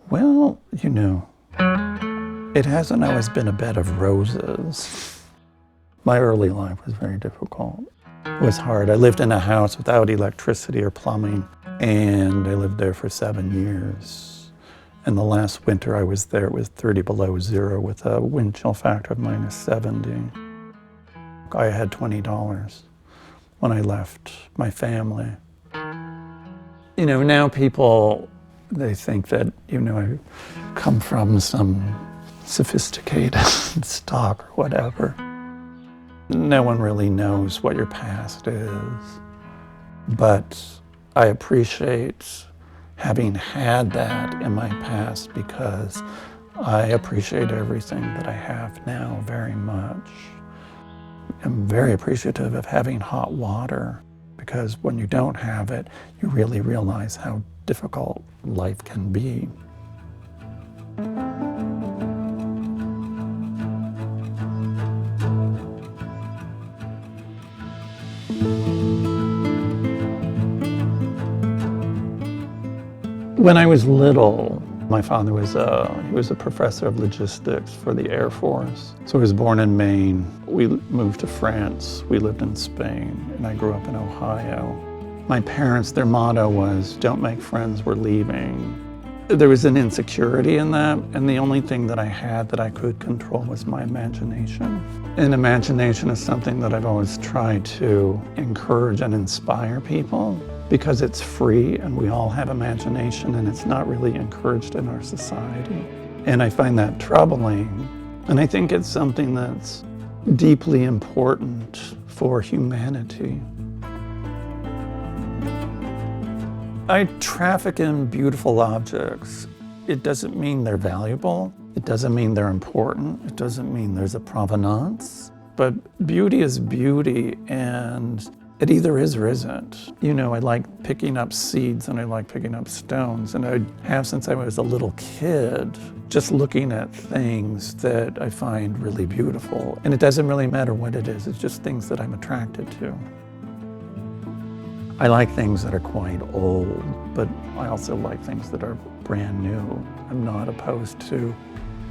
Well, it hasn't always been a bed of roses. My early life was very difficult. It was hard. I lived in a house without electricity or plumbing, and I lived there for 7 years. And the last winter I was there, it was 30 below zero with a wind chill factor of -70. I had $20 when I left my family. Now people, they think that, I come from some sophisticated stock or whatever. No one really knows what your past is. But I appreciate having had that in my past because I appreciate everything that I have now very much. I'm very appreciative of having hot water because when you don't have it, you really realize how difficult life can be. When I was little, my father was a professor of logistics for the Air Force. So I was born in Maine. We moved to France. We lived in Spain, and I grew up in Ohio. My parents, their motto was, "Don't make friends, we're leaving." There was an insecurity in that, and the only thing that I had that I could control was my imagination. And imagination is something that I've always tried to encourage and inspire people because it's free and we all have imagination and it's not really encouraged in our society. And I find that troubling. And I think it's something that's deeply important for humanity. I traffic in beautiful objects. It doesn't mean they're valuable. It doesn't mean they're important. It doesn't mean there's a provenance. But beauty is beauty, and it either is or isn't. I like picking up seeds and I like picking up stones, and I have since I was a little kid, just looking at things that I find really beautiful. And it doesn't really matter what it is, it's just things that I'm attracted to. I like things that are quite old, but I also like things that are brand new. I'm not opposed to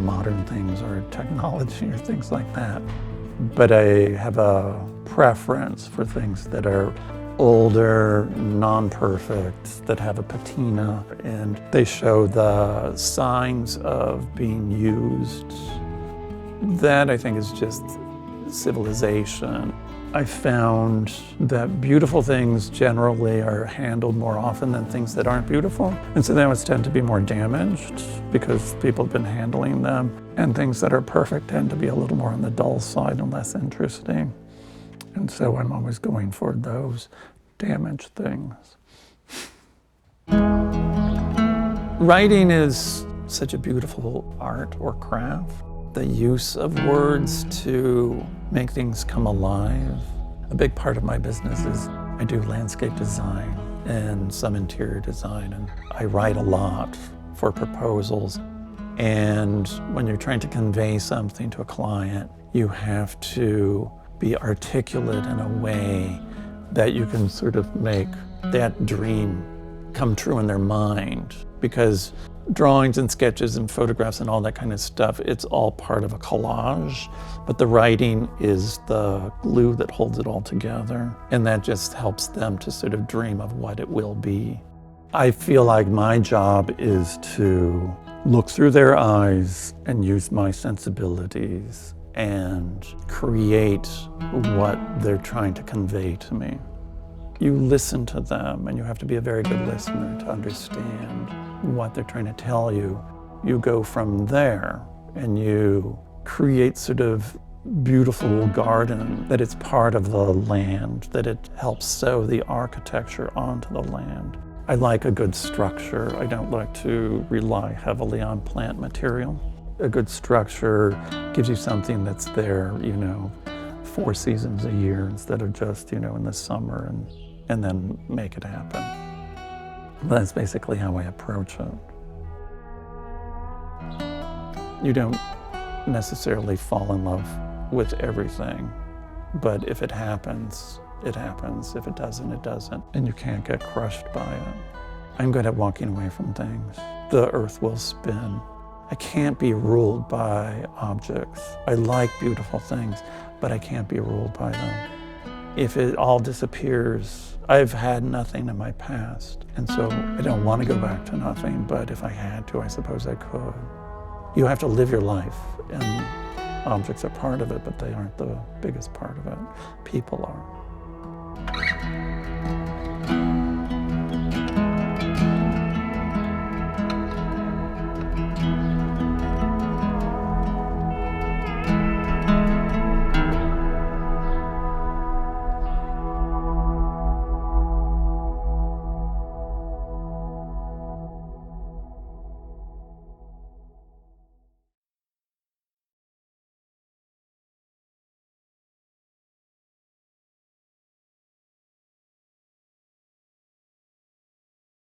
modern things or technology or things like that. But I have a preference for things that are older, non-perfect, that have a patina, and they show the signs of being used. That, I think, is just civilization. I found that beautiful things generally are handled more often than things that aren't beautiful. And so they always tend to be more damaged because people have been handling them. And things that are perfect tend to be a little more on the dull side and less interesting. And so I'm always going for those damaged things. Writing is such a beautiful art or craft. The use of words to make things come alive. A big part of my business is I do landscape design and some interior design, and I write a lot for proposals. And when you're trying to convey something to a client, you have to be articulate in a way that you can sort of make that dream come true in their mind. Because drawings and sketches and photographs and all that kind of stuff, it's all part of a collage, but the writing is the glue that holds it all together, and that just helps them to sort of dream of what it will be. I feel like my job is to look through their eyes and use my sensibilities and create what they're trying to convey to me. You listen to them, and you have to be a very good listener to understand what they're trying to tell you. You go from there and you create sort of beautiful garden, that it's part of the land, that it helps sew the architecture onto the land. I like a good structure. I don't like to rely heavily on plant material. A good structure gives you something that's there, 4 seasons a year instead of just, in the summer and then make it happen. That's basically how I approach it. You don't necessarily fall in love with everything, but if it happens, it happens. If it doesn't, it doesn't. And you can't get crushed by it. I'm good at walking away from things. The earth will spin. I can't be ruled by objects. I like beautiful things, but I can't be ruled by them. If it all disappears, I've had nothing in my past, and so I don't want to go back to nothing, but if I had to, I suppose I could. You have to live your life, and objects are part of it, but they aren't the biggest part of it. People are.